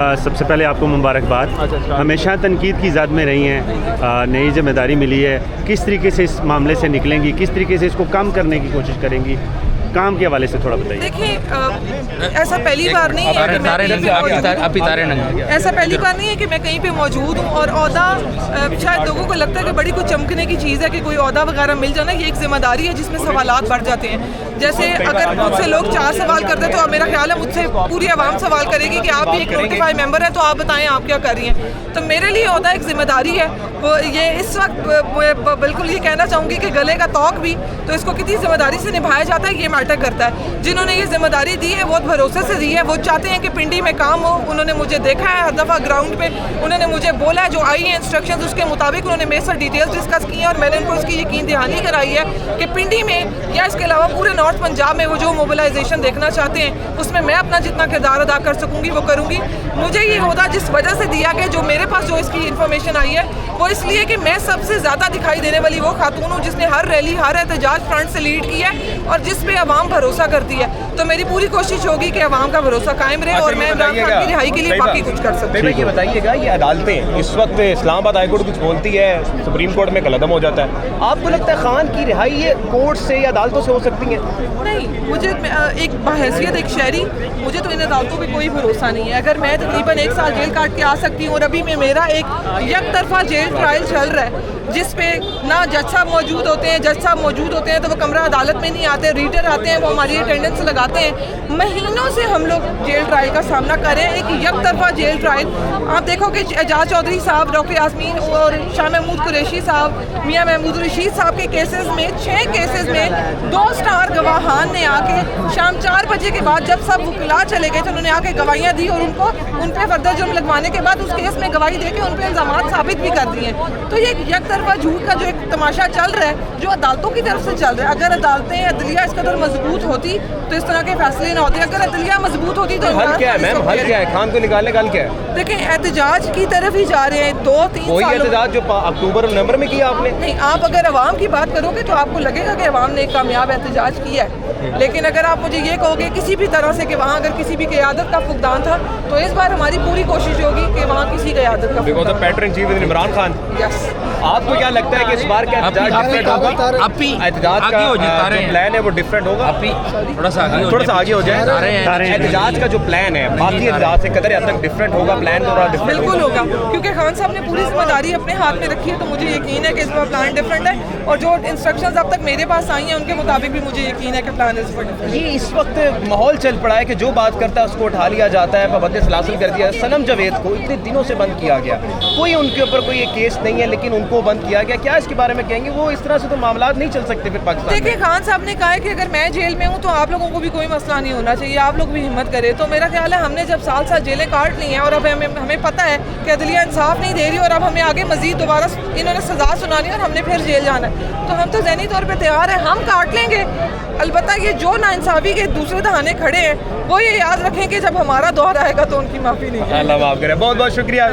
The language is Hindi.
सबसे पहले आपको मुबारकबाद। हमेशा तनकीद की ज़द में रही हैं, नई जिम्मेदारी मिली है, किस तरीके से इस मामले से निकलेंगी, किस तरीके से इसको कम करने की कोशिश करेंगी, काम के हवाले से थोड़ा बताइए। देखिए, ऐसा पहली बार नहीं है कि मैं ऐसा पहली बार नहीं है कि मैं कहीं पे मौजूद हूँ। और ओहदा शायद लोगों को लगता है कि बड़ी कुछ चमकने की चीज़ है कि कोई ओहदा वगैरह मिल जाना, ये एक जिम्मेदारी है जिसमें सवालात बढ़ जाते हैं। जैसे अगर मुझसे लोग 4 सवाल करते तो मेरा ख्याल है मुझसे पूरी आवाम सवाल करेगी कि आप भी एक नोटिफाइड मेंबर हैं, तो आप बताएं आप क्या कर रही हैं। तो मेरे लिए ओहदा एक जिम्मेदारी है, वो ये इस वक्त बिल्कुल ये कहना चाहूँगी कि गले का तौक भी तो इसको कितनी जिम्मेदारी से निभाया जाता है ये मैटर करता है। जिन्होंने ये जिम्मेदारी दी है बहुत भरोसे से दी है, वो चाहते हैं कि पिंडी में काम हो। उन्होंने मुझे देखा है हर दफ़ा ग्राउंड पे, उन्होंने मुझे बोला है जो आई है इंस्ट्रक्शंस उसके मुताबिक उन्होंने मेरे साथ डिटेल्स डिस्कस की हैं और मैंने उनको इसकी यकीन दहानी कराई है कि पिंडी में या इसके अलावा पूरे नॉर्थ पंजाब में वो जो मोबिलाइजेशन देखना चाहते हैं उसमें मैं अपना जितना किरदार अदा कर सकूँगी वो करूँगी। मुझे ये होदा जिस वजह से दिया गया, जो मेरे पास जो इसकी इन्फॉर्मेशन आई है वो इसलिए कि मैं सबसे ज़्यादा दिखाई देने वाली वो खातून हूँ जिसने हर रैली हर एहतजाज फ्रंट से लीड की है और जिस पे अवाम भरोसा करती है। तो मेरी पूरी कोशिश होगी कि अवाम का भरोसा कायम रहे और मैं इमरान खान की रिहाई के लिए बाकी कुछ कर सकती हूँ। ये बताइएगा, ये अदालतें इस वक्त इस्लामाबाद हाई कोर्ट कुछ बोलती है, सुप्रीम कोर्ट में कलअदम हो जाता है, आपको लगता है खान की रिहाई ये कोर्ट से या अदालतों से हो सकती है? नहीं, मुझे एक बहैसियत एक शहरी मुझे तो इन अदालतों पे कोई भरोसा नहीं है। अगर मैं तकरीबन 1 साल जेल काट के आ सकती हूँ और अभी में मेरा एक तरफा जेल ट्रायल चल रहा है जिस पे ना जज साहब मौजूद होते हैं, जज साहब मौजूद होते हैं तो वो कमरा अदालत में नहीं आते, रीडर आते हैं, वो हमारी अटेंडेंस लगाते हैं। महीनों से हम लोग जेल ट्रायल का सामना कर रहे हैं, एक तरफा जेल ट्रायल। आप देखो कि एजाज चौधरी साहब, डॉक्टर यास्मीन और शाह महमूद कुरैशी साहब, मियाँ महमूद रशीद साहब के केसेस में 6 केसेस में 2 स्टार गवाहान ने आके शाम 4 बजे के बाद जब सब वकीला चले गए तो उन्होंने आके गवाहियाँ दी और उनको उन पर फर्दर जुर्म लगवाने के बाद उस केस में गवाही दे के उन पर इल्ज़ाम साबित भी कर दिए। तो ये एक तरफा झूठ का जो एक तमाशा चल रहा है जो अदालतों की तरफ से चल रहा है। अगर अदालतें अदलिया इस कदर मजबूत होती तो इस तरह के फैसले ना होते। अगर अदलिया मजबूत होती तो हल क्या है मैम, हल क्या है? खान को निकालने का हल क्या है? देखें, एहतजाज की तरफ ही जा रहे हैं 2-3 साल। वही एहतजाज जो अक्टूबर और नवंबर में किया आपने? नहीं, आप अगर अवाम की बात करोगे तो आपको लगेगा कि अवाम ने एक कामयाब एहतजाज किया है, लेकिन अगर आप मुझे ये कहोगे किसी भी तरह से कि वहाँ अगर किसी भी क़यादत का फुकदान था तो इस बार हमारी पूरी कोशिश होगी कि वहाँ किसी क़यादत का because of pattern chief with Imran Khan. Yes. आपको क्या लगता है कि इस बार का एहतजाज डिफरेंट होगा? एहतजाज का जो प्लान है वो डिफरेंट होगा? थोड़ा सा आगे हो जाए। एहतजाज का जो प्लान है बाकी एहतजाज से कदर हद तक डिफरेंट होगा? प्लान थोड़ा डिफरेंट बिल्कुल होगा, क्योंकि खान साहब ने पूरी जिम्मेदारी अपने हाथ में रखी है। तो मुझे यकीन है कि इस बार प्लान डिफरेंट है और जो इंस्ट्रक्शंस अब तक मेरे पास आई हैं उनके मुताबिक भी मुझे यकीन है कि प्लान इस बार डिफरेंट। ये इस वक्त माहौल चल पड़ा है कि जो बात करता है उसको उठा लिया जाता है, पाबंदी सलासल कर दिया। सनम जावेद को इतने दिनों से बंद किया गया, कोई उनके ऊपर कोई केस नहीं है लेकिन उनको बंद किया गया। क्या इसके बारे में कहेंगे? वो इस तरह से तो मामला नहीं चल सकते फिर पाकिस्तान। देखिए, खान साहब ने कहा है कि अगर मैं जेल में हूँ तो आप लोगों को भी कोई मसला नहीं होना चाहिए, आप लोग भी हिम्मत करें। तो मेरा ख्याल है हमने जब साल जेलें काट ली हैं और अब हमें पता है कि अदलिया इंसाफ नहीं दे रही और अब हमें आगे मजीद दोबारा इन्होंने सजा सुनानी और हमने फिर जेल जाना है, तो हम तो ज़हनी तौर पर तैयार हैं, हम काट लेंगे। अलबत्ता ये जो नाइंसाफ़ी के दूसरे दहाने खड़े हैं वो ये याद रखें कि जब हमारा दौर आएगा तो उनकी माफ़ी नहीं। अल्लाह माफ़ करे। बहुत बहुत शुक्रिया।